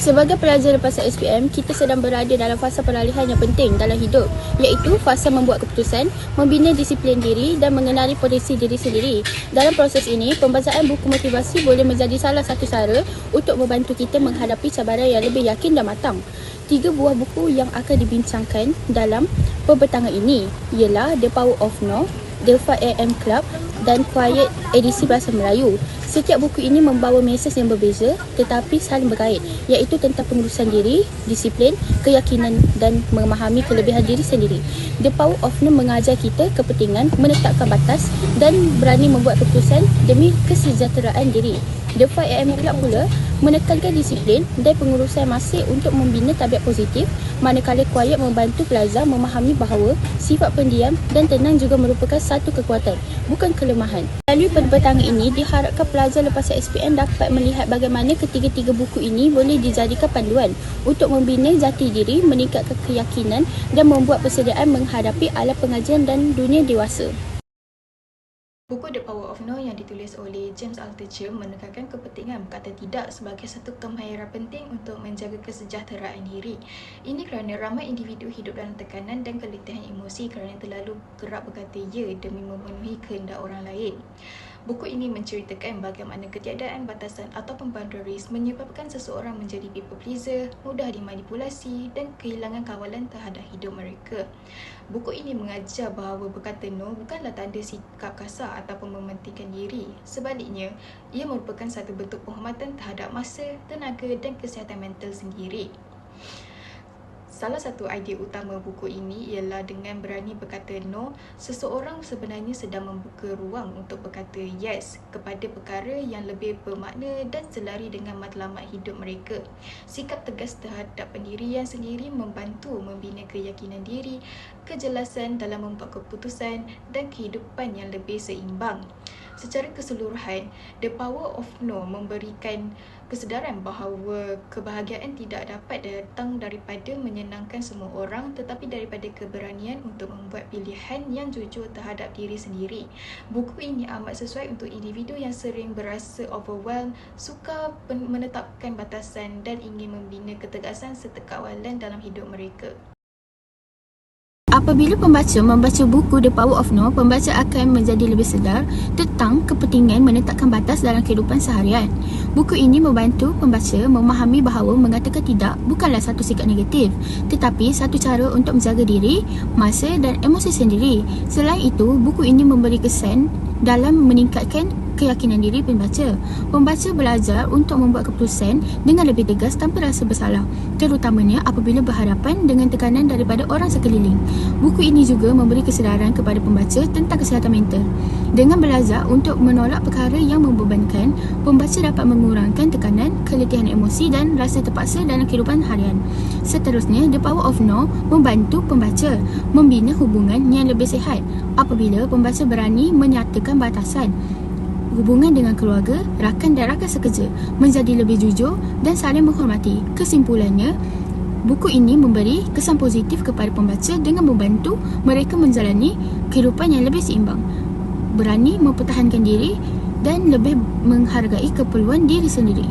Sebagai pelajar lepasan SPM, kita sedang berada dalam fasa peralihan yang penting dalam hidup, iaitu fasa membuat keputusan, membina disiplin diri dan mengenali potensi diri sendiri. Dalam proses ini, pembacaan buku motivasi boleh menjadi salah satu cara untuk membantu kita menghadapi cabaran yang lebih yakin dan matang. 3 buah buku yang akan dibincangkan dalam pembentangan ini ialah The Power of No, The 5am Club dan Quiet edisi Bahasa Melayu. Setiap buku ini membawa mesej yang berbeza tetapi saling berkait, iaitu tentang pengurusan diri, disiplin, keyakinan dan memahami kelebihan diri sendiri. The Power of No mengajar kita kepentingan menetapkan batas dan berani membuat keputusan demi kesejahteraan diri. The 5am Club pula menekankan disiplin dan pengurusan masa untuk membina tabiat positif, manakala Quiet membantu pelajar memahami bahawa sifat pendiam dan tenang juga merupakan satu kekuatan, bukan kelemahan. Melalui pembentangan ini, diharapkan pelajar lepasan SPM dapat melihat bagaimana ketiga-tiga buku ini boleh dijadikan panduan untuk membina jati diri, meningkatkan keyakinan dan membuat persediaan menghadapi alam pengajian dan dunia dewasa. Buku The Power of No yang ditulis oleh James Altucher menekankan kepentingan berkata tidak sebagai satu kemahiran penting untuk menjaga kesejahteraan diri. Ini kerana ramai individu hidup dalam tekanan dan keletihan emosi kerana terlalu kerap berkata ya demi memenuhi kehendak orang lain. Buku ini menceritakan bagaimana ketiadaan batasan atau boundaries menyebabkan seseorang menjadi people pleaser, mudah dimanipulasi dan kehilangan kawalan terhadap hidup mereka. Buku ini mengajar bahawa berkata no bukanlah tanda sikap kasar ataupun mementingkan diri. Sebaliknya, ia merupakan satu bentuk penghormatan terhadap masa, tenaga dan kesihatan mental sendiri. Salah satu idea utama buku ini ialah dengan berani berkata no, seseorang sebenarnya sedang membuka ruang untuk berkata yes kepada perkara yang lebih bermakna dan selari dengan matlamat hidup mereka. Sikap tegas terhadap pendirian sendiri membantu membina keyakinan diri, kejelasan dalam membuat keputusan dan kehidupan yang lebih seimbang. Secara keseluruhan, The Power of No memberikan kesedaran bahawa kebahagiaan tidak dapat datang daripada menyenangkan semua orang tetapi daripada keberanian untuk membuat pilihan yang jujur terhadap diri sendiri. Buku ini amat sesuai untuk individu yang sering berasa overwhelmed, suka menetapkan batasan dan ingin membina ketegasan serta kawalan dalam hidup mereka. Apabila pembaca membaca buku The Power of No, pembaca akan menjadi lebih sedar tentang kepentingan menetapkan batas dalam kehidupan seharian. Buku ini membantu pembaca memahami bahawa mengatakan tidak bukanlah satu sikap negatif, tetapi satu cara untuk menjaga diri, masa dan emosi sendiri. Selain itu, buku ini memberi kesan dalam meningkatkan keyakinan diri pembaca. Pembaca belajar untuk membuat keputusan dengan lebih tegas tanpa rasa bersalah, terutamanya apabila berhadapan dengan tekanan daripada orang sekeliling. Buku ini juga memberi kesedaran kepada pembaca tentang kesihatan mental. Dengan belajar untuk menolak perkara yang membebankan, pembaca dapat mengurangkan tekanan, keletihan emosi dan rasa terpaksa dalam kehidupan harian. Seterusnya, The Power of No membantu pembaca membina hubungan yang lebih sihat apabila pembaca berani menyatakan batasan. Hubungan dengan keluarga, rakan dan rakan sekerja menjadi lebih jujur dan saling menghormati. Kesimpulannya, buku ini memberi kesan positif kepada pembaca dengan membantu mereka menjalani kehidupan yang lebih seimbang, berani mempertahankan diri dan lebih menghargai keperluan diri sendiri.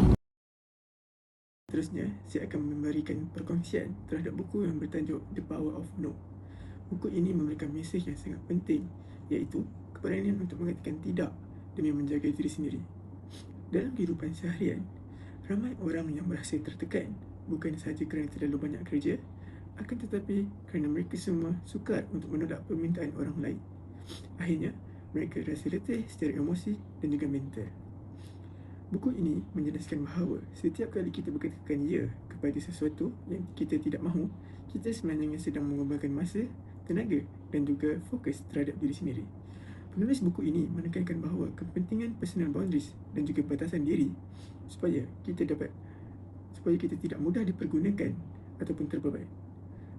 Seterusnya, saya akan memberikan perkongsian terhadap buku yang bertajuk The Power of No. Buku ini memberikan mesej yang sangat penting, iaitu keberanian untuk mengatakan tidak demi menjaga diri sendiri. Dalam kehidupan seharian, ramai orang yang merasa tertekan bukan sahaja kerana terlalu banyak kerja, akan tetapi kerana mereka semua sukar untuk menolak permintaan orang lain. Akhirnya, mereka rasa letih secara emosi dan juga mental. Buku ini menjelaskan bahawa setiap kali kita berkatakan ya kepada sesuatu yang kita tidak mahu, kita sebenarnya sedang mengorbankan masa, tenaga dan juga fokus terhadap diri sendiri. Penulis buku ini menekankan bahawa kepentingan personal boundaries dan juga batasan diri supaya kita tidak mudah dipergunakan ataupun terbeban.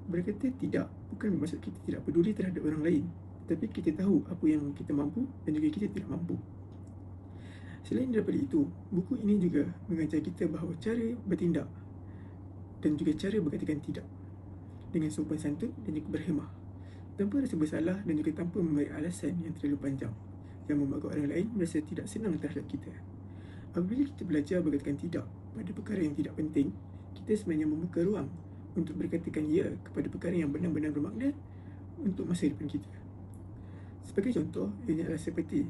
Berkata tidak bukan bermaksud kita tidak peduli terhadap orang lain, tetapi kita tahu apa yang kita mampu dan juga kita tidak mampu. Selain daripada itu, buku ini juga mengajar kita bahawa cara bertindak dan juga cara berkatakan tidak dengan sopan santun dan juga berhemah, tanpa rasa bersalah dan juga tanpa memberi alasan yang terlalu panjang yang membuat orang lain merasa tidak senang terhadap kita. Apabila kita belajar berkatakan tidak pada perkara yang tidak penting, kita sebenarnya membuka ruang untuk berkatakan ya kepada perkara yang benar-benar bermakna untuk masa depan kita. Sebagai contoh, ini adalah seperti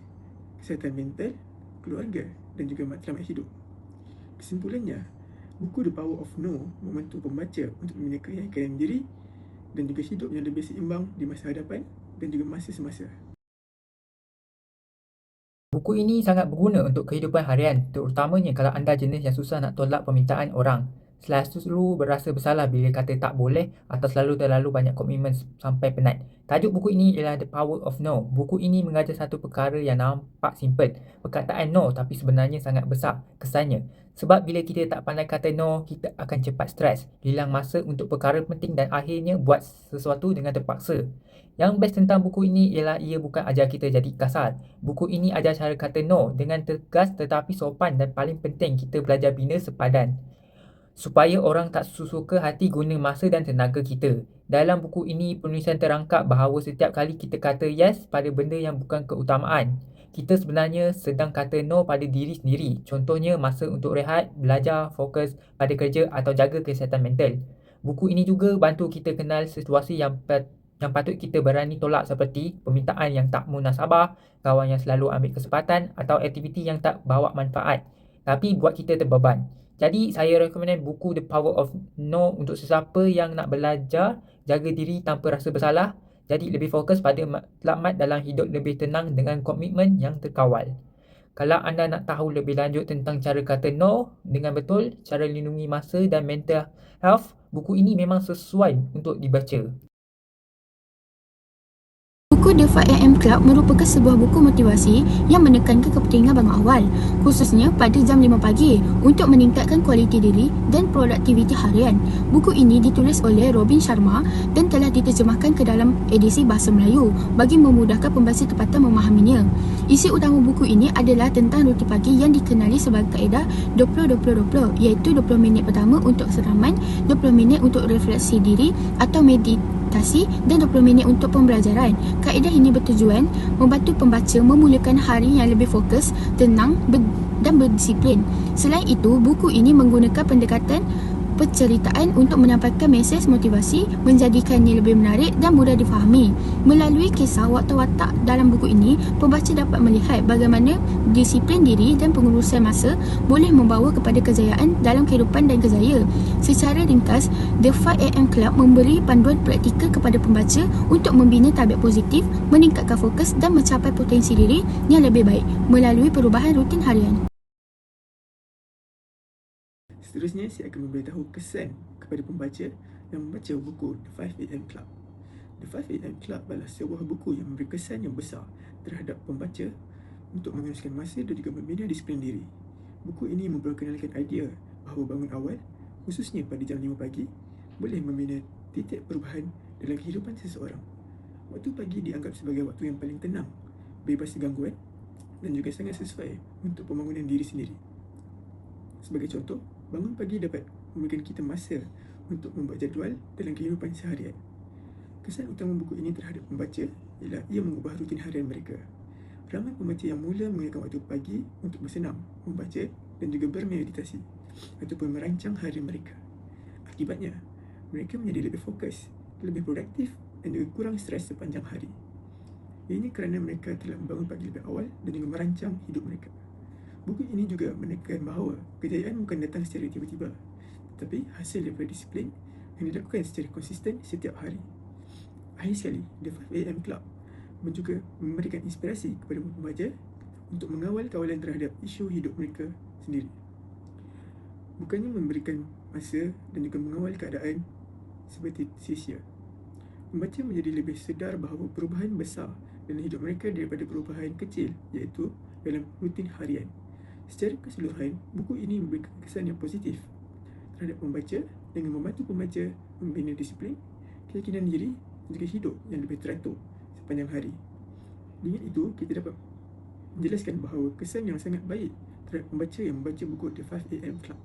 kesihatan mental, keluarga dan juga matlamat hidup. Kesimpulannya, buku The Power of No membantu pembaca untuk membina keyakinan diri dan juga hidup yang lebih seimbang di masa hadapan dan juga masa semasa. Buku ini sangat berguna untuk kehidupan harian, terutamanya kalau anda jenis yang susah nak tolak permintaan orang. Selalu berasa bersalah bila kata tak boleh atau terlalu banyak komitmen sampai penat. Tajuk buku ini ialah The Power of No. Buku ini mengajar satu perkara yang nampak simple. Perkataan no tapi sebenarnya sangat besar kesannya. Sebab bila kita tak pandai kata no, kita akan cepat stres, hilang masa untuk perkara penting dan akhirnya buat sesuatu dengan terpaksa. Yang best tentang buku ini ialah ia bukan ajar kita jadi kasar. Buku ini ajar cara kata no dengan tegas tetapi sopan dan paling penting kita belajar bina sepadan. Supaya orang tak suka hati guna masa dan tenaga kita. Dalam buku ini penulisan terangkap bahawa setiap kali kita kata yes pada benda yang bukan keutamaan, kita sebenarnya sedang kata no pada diri sendiri. Contohnya masa untuk rehat, belajar, fokus pada kerja atau jaga kesihatan mental. Buku ini juga bantu kita kenal situasi yang patut kita berani tolak seperti permintaan yang tak munasabah, kawan yang selalu ambil kesempatan atau aktiviti yang tak bawa manfaat tapi buat kita terbeban. Jadi saya recommend buku The Power of No untuk sesiapa yang nak belajar jaga diri tanpa rasa bersalah. Jadi lebih fokus pada matlamat dalam hidup lebih tenang dengan komitmen yang terkawal. Kalau anda nak tahu lebih lanjut tentang cara kata no dengan betul, cara lindungi masa dan mental health, buku ini memang sesuai untuk dibaca. Buku The 5am Club merupakan sebuah buku motivasi yang menekankan kepentingan bangun awal, khususnya pada jam 5 pagi untuk meningkatkan kualiti diri dan produktiviti harian. Buku ini ditulis oleh Robin Sharma dan telah diterjemahkan ke dalam edisi bahasa Melayu bagi memudahkan pembaca tempatan memahaminya. Isi utama buku ini adalah tentang rutin pagi yang dikenali sebagai kaedah 20-20-20, iaitu 20 minit pertama untuk seraman, 20 minit untuk refleksi diri atau meditasi dan 20 minit untuk pembelajaran. Kaedah ini bertujuan membantu pembaca memulakan hari yang lebih fokus, tenang dan berdisiplin. Selain itu, buku ini menggunakan pendekatan penceritaan untuk menyampaikan mesej motivasi, menjadikannya lebih menarik dan mudah difahami. Melalui kisah watak-watak dalam buku ini, pembaca dapat melihat bagaimana disiplin diri dan pengurusan masa boleh membawa kepada kejayaan dalam kehidupan dan kerjaya. Secara ringkas, The 5am Club memberi panduan praktikal kepada pembaca untuk membina tabiat positif, meningkatkan fokus dan mencapai potensi diri yang lebih baik melalui perubahan rutin harian. Seterusnya, saya akan memberitahu kesan kepada pembaca yang membaca buku The 5am Club. The 5am Club adalah sebuah buku yang memberi kesan yang besar terhadap pembaca untuk menguruskan masa dan juga membina disiplin diri. Buku ini memperkenalkan idea bahawa bangun awal, khususnya pada jam 5 pagi, boleh membina titik perubahan dalam kehidupan seseorang. Waktu pagi dianggap sebagai waktu yang paling tenang, bebas gangguan dan juga sangat sesuai untuk pembangunan diri sendiri. Sebagai contoh, bangun pagi dapat memberikan kita masa untuk membuat jadual dalam kehidupan seharian. Kesan utama buku ini terhadap pembaca ialah ia mengubah rutin harian mereka. Ramai pembaca yang mula menggunakan waktu pagi untuk bersenam, membaca dan juga bermeditasi ataupun merancang hari mereka. Akibatnya, mereka menjadi lebih fokus, lebih produktif dan juga kurang stres sepanjang hari. Ini kerana mereka telah bangun pagi lebih awal dan juga merancang hidup mereka. Buku ini juga menekan bahawa kejayaan bukan datang secara tiba-tiba, tetapi hasil daripada disiplin yang dilakukan secara konsisten setiap hari. Akhir sekali, The 5am Club juga memberikan inspirasi kepada pembaca untuk mengawal kawalan terhadap isu hidup mereka sendiri. Bukannya memberikan masa dan juga mengawal keadaan seperti sia-sia. Pembaca menjadi lebih sedar bahawa perubahan besar dalam hidup mereka daripada perubahan kecil, iaitu dalam rutin harian. Secara keseluruhan, buku ini memberikan kesan yang positif terhadap pembaca dengan membantu pembaca membina disiplin, keyakinan diri dan juga hidup yang lebih teratur sepanjang hari. Dengan itu, kita dapat menjelaskan bahawa kesan yang sangat baik terhadap pembaca yang membaca buku The 5am Club.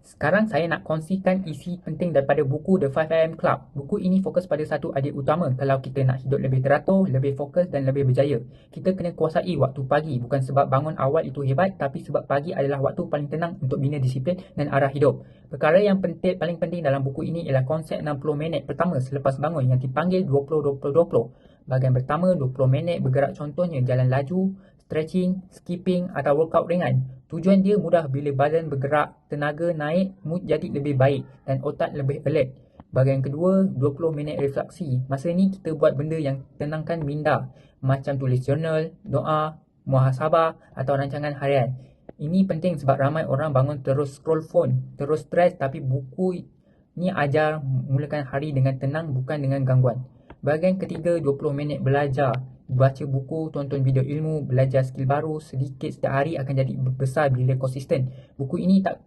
Sekarang saya nak kongsikan isi penting daripada buku The 5am Club. Buku ini fokus pada satu idea utama. Kalau kita nak hidup lebih teratur, lebih fokus dan lebih berjaya, kita kena kuasai waktu pagi. Bukan sebab bangun awal itu hebat, tapi sebab pagi adalah waktu paling tenang untuk bina disiplin dan arah hidup. Perkara yang paling penting dalam buku ini ialah konsep 60 minit pertama selepas bangun yang dipanggil 20-20-20. Bahagian pertama, 20 minit bergerak, contohnya jalan laju, stretching, skipping atau workout ringan. Tujuan dia mudah bila badan bergerak, tenaga naik, mood jadi lebih baik dan otak lebih alert. Bahagian kedua, 20 minit refleksi. Masa ni kita buat benda yang tenangkan minda, macam tulis jurnal, doa, muhasabah atau rancangan harian. Ini penting sebab ramai orang bangun terus scroll phone, terus stres, tapi buku ni ajar mulakan hari dengan tenang, bukan dengan gangguan. Bahagian ketiga, 20 minit belajar. Baca buku, tonton video ilmu, belajar skill baru sedikit setiap hari akan jadi besar bila konsisten. Buku ini tak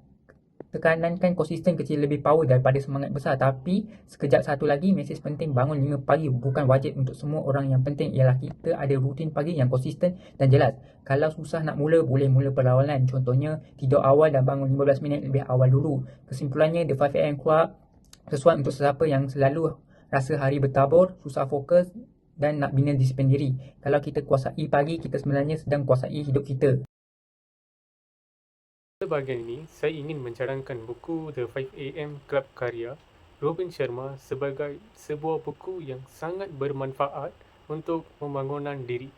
tekanankan konsisten kecil lebih power daripada semangat besar. Tapi sekejap satu lagi, mesej penting bangun 5 pagi bukan wajib untuk semua orang. Yang penting ialah kita ada rutin pagi yang konsisten dan jelas. Kalau susah nak mula, boleh mula perlawanan. Contohnya, tidur awal dan bangun 15 minit lebih awal dulu. Kesimpulannya, The 5am Club sesuai untuk sesiapa yang selalu rasa hari bertabur, susah fokus dan nak bina disiplin diri. Kalau kita kuasai pagi, kita sebenarnya sedang kuasai hidup kita. Pada bahagian ini, saya ingin mencarangkan buku The 5am Club karya Robin Sharma sebagai sebuah buku yang sangat bermanfaat untuk pembangunan diri.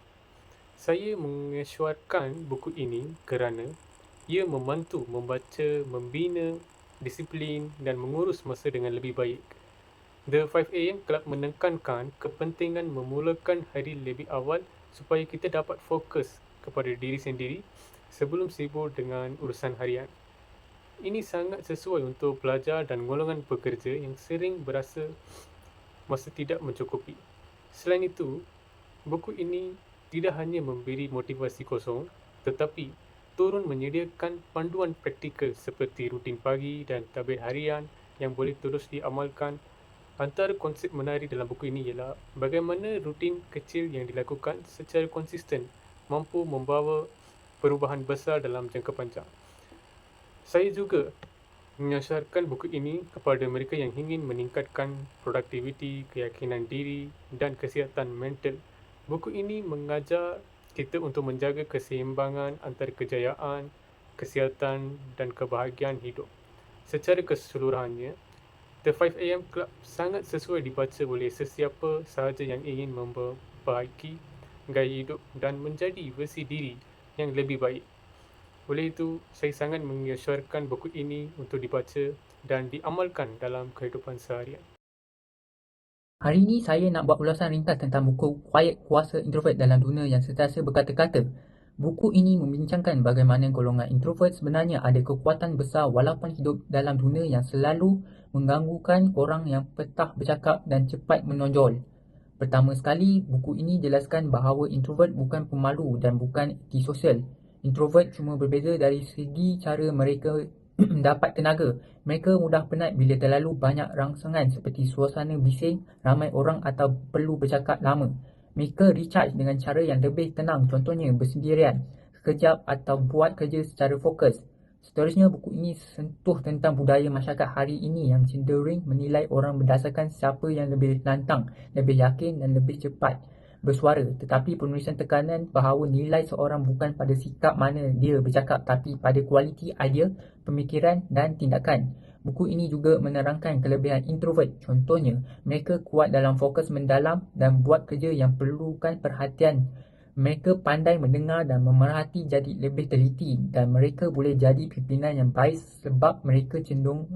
Saya mengesyuarkan buku ini kerana ia membantu membaca, membina disiplin dan mengurus masa dengan lebih baik. The 5am Club menekankan kepentingan memulakan hari lebih awal supaya kita dapat fokus kepada diri sendiri sebelum sibuk dengan urusan harian. Ini sangat sesuai untuk pelajar dan golongan pekerja yang sering berasa masa tidak mencukupi. Selain itu, buku ini tidak hanya memberi motivasi kosong, tetapi turut menyediakan panduan praktikal seperti rutin pagi dan tabel harian yang boleh terus diamalkan. Antara konsep menarik dalam buku ini ialah bagaimana rutin kecil yang dilakukan secara konsisten mampu membawa perubahan besar dalam jangka panjang. Saya juga menyarankan buku ini kepada mereka yang ingin meningkatkan produktiviti, keyakinan diri dan kesihatan mental. Buku ini mengajar kita untuk menjaga keseimbangan antara kejayaan, kesihatan dan kebahagiaan hidup. Secara keseluruhannya, The 5am Club sangat sesuai dibaca oleh sesiapa sahaja yang ingin memperbaiki gaya hidup dan menjadi versi diri yang lebih baik. Oleh itu, saya sangat mengesyuarkan buku ini untuk dibaca dan diamalkan dalam kehidupan seharian. Hari ini saya nak buat ulasan ringkas tentang buku Quiet Kuasa Introvert dalam Dunia yang Sentiasa Berkata-Kata. Buku ini membincangkan bagaimana golongan introvert sebenarnya ada kekuatan besar walaupun hidup dalam dunia yang selalu mengganggukan orang yang petah bercakap dan cepat menonjol. Pertama sekali, buku ini jelaskan bahawa introvert bukan pemalu dan bukan antisosial. Introvert cuma berbeza dari segi cara mereka dapat tenaga. Mereka mudah penat bila terlalu banyak rangsangan seperti suasana bising, ramai orang atau perlu bercakap lama. Mereka recharge dengan cara yang lebih tenang, contohnya bersendirian, sekejap atau buat kerja secara fokus. Seterusnya, buku ini sentuh tentang budaya masyarakat hari ini yang cenderung menilai orang berdasarkan siapa yang lebih lantang, lebih yakin dan lebih cepat bersuara. Tetapi penulisan tekanan bahawa nilai seorang bukan pada sikap mana dia bercakap tapi pada kualiti idea, pemikiran dan tindakan. Buku ini juga menerangkan kelebihan introvert. Contohnya, mereka kuat dalam fokus mendalam dan buat kerja yang perlukan perhatian. Mereka pandai mendengar dan memerhati jadi lebih teliti dan mereka boleh jadi pimpinan yang baik sebab mereka cenderung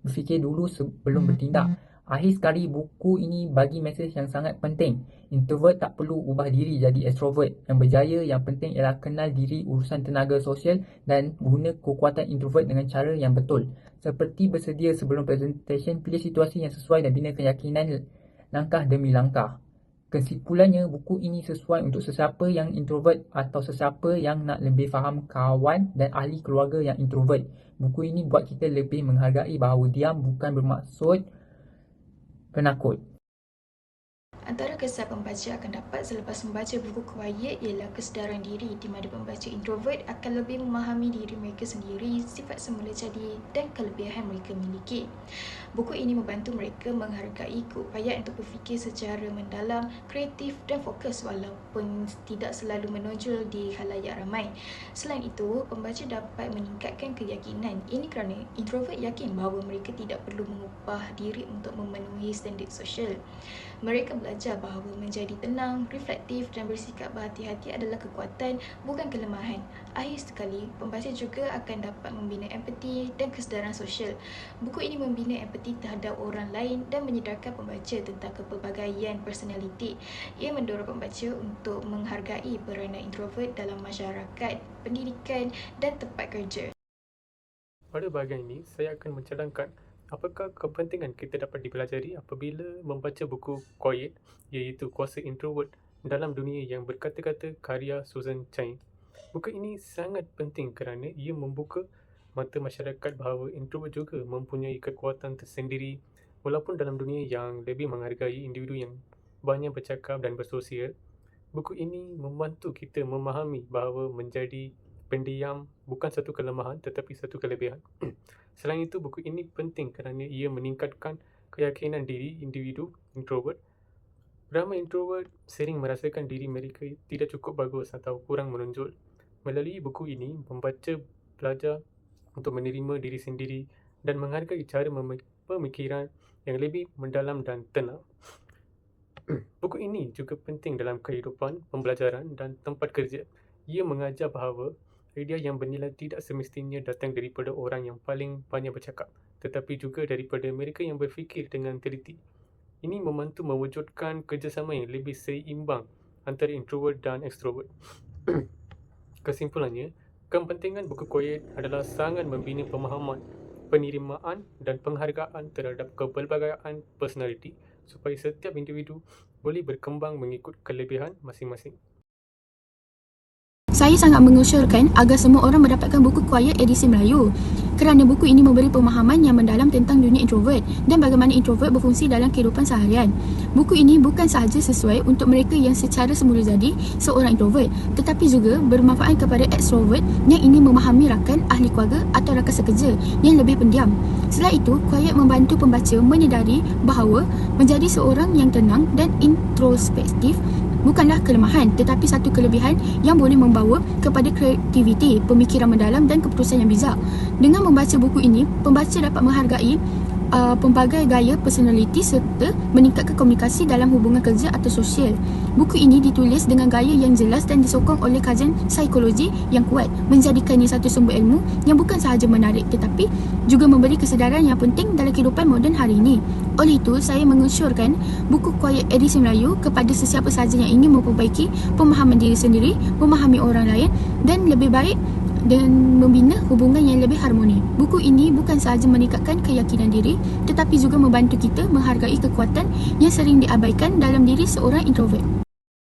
berfikir dulu sebelum bertindak. Akhir sekali, buku ini bagi mesej yang sangat penting. Introvert tak perlu ubah diri jadi extrovert. Yang berjaya, yang penting ialah kenal diri, urusan tenaga sosial dan guna kekuatan introvert dengan cara yang betul. Seperti bersedia sebelum presentation, pilih situasi yang sesuai dan bina keyakinan langkah demi langkah. Kesimpulannya, buku ini sesuai untuk sesiapa yang introvert atau sesiapa yang nak lebih faham kawan dan ahli keluarga yang introvert. Buku ini buat kita lebih menghargai bahawa diam bukan bermaksud penakut. Antara kesan pembaca akan dapat selepas membaca buku Quiet ialah kesedaran diri, di mana pembaca introvert akan lebih memahami diri mereka sendiri, sifat semula jadi dan kelebihan mereka miliki. Buku ini membantu mereka menghargai keupayaan untuk berfikir secara mendalam, kreatif dan fokus walaupun tidak selalu menonjol di khalayak ramai. Selain itu, pembaca dapat meningkatkan keyakinan. Ini kerana introvert yakin bahawa mereka tidak perlu mengubah diri untuk memenuhi standard sosial. Mereka belajar bahawa menjadi tenang, reflektif dan bersikap berhati-hati adalah kekuatan, bukan kelemahan. Akhir sekali, pembaca juga akan dapat membina empati dan kesedaran sosial. Buku ini membina empati terhadap orang lain dan menyedarkan pembaca tentang kepelbagaian personaliti. Ia mendorong pembaca untuk menghargai peranan introvert dalam masyarakat, pendidikan dan tempat kerja. Pada bahagian ini, saya akan mencadangkan apakah kepentingan kita dapat dipelajari apabila membaca buku Quiet, iaitu Kuasa Introvert dalam Dunia yang Berkata-kata karya Susan Cain. Buku ini sangat penting kerana ia membuka mata masyarakat bahawa introvert juga mempunyai kekuatan tersendiri walaupun dalam dunia yang lebih menghargai individu yang banyak bercakap dan bersosial. Buku ini membantu kita memahami bahawa menjadi pendiam bukan satu kelemahan tetapi satu kelebihan. Selain itu, buku ini penting kerana ia meningkatkan keyakinan diri individu introvert. Ramai introvert sering merasakan diri mereka tidak cukup bagus atau kurang menonjol. Melalui buku ini, pembaca belajar untuk menerima diri sendiri dan menghargai cara pemikiran yang lebih mendalam dan tenang. Buku ini juga penting dalam kehidupan, pembelajaran dan tempat kerja. Ia mengajar bahawa idea yang bernilai tidak semestinya datang daripada orang yang paling banyak bercakap, tetapi juga daripada mereka yang berfikir dengan teliti. Ini membantu mewujudkan kerjasama yang lebih seimbang antara introvert dan extrovert. Kesimpulannya, kepentingan buku Quiet adalah sangat membina pemahaman, penerimaan dan penghargaan terhadap kepelbagaian personaliti supaya setiap individu boleh berkembang mengikut kelebihan masing-masing. Saya sangat mengusulkan agar semua orang mendapatkan buku Quiet edisi Melayu kerana buku ini memberi pemahaman yang mendalam tentang dunia introvert dan bagaimana introvert berfungsi dalam kehidupan seharian. Buku ini bukan sahaja sesuai untuk mereka yang secara semula jadi seorang introvert, tetapi juga bermanfaat kepada extrovert yang ingin memahami rakan, ahli keluarga atau rakan sekerja yang lebih pendiam. Selain itu, Quiet membantu pembaca menyedari bahawa menjadi seorang yang tenang dan introspektif bukanlah kelemahan tetapi satu kelebihan yang boleh membawa kepada kreativiti, pemikiran mendalam dan keputusan yang bijak. Dengan membaca buku ini, pembaca dapat menghargai pelbagai gaya personaliti serta meningkatkan komunikasi dalam hubungan kerja atau sosial. Buku ini ditulis dengan gaya yang jelas dan disokong oleh kajian psikologi yang kuat, menjadikannya satu sumber ilmu yang bukan sahaja menarik tetapi juga memberi kesedaran yang penting dalam kehidupan moden hari ini. Oleh itu, saya mengusulkan buku Quiet edisi Melayu kepada sesiapa sahaja yang ingin memperbaiki pemahaman diri sendiri, memahami orang lain dan lebih baik dan membina hubungan yang lebih harmoni. Buku ini bukan sahaja meningkatkan keyakinan diri tetapi juga membantu kita menghargai kekuatan yang sering diabaikan dalam diri seorang introvert.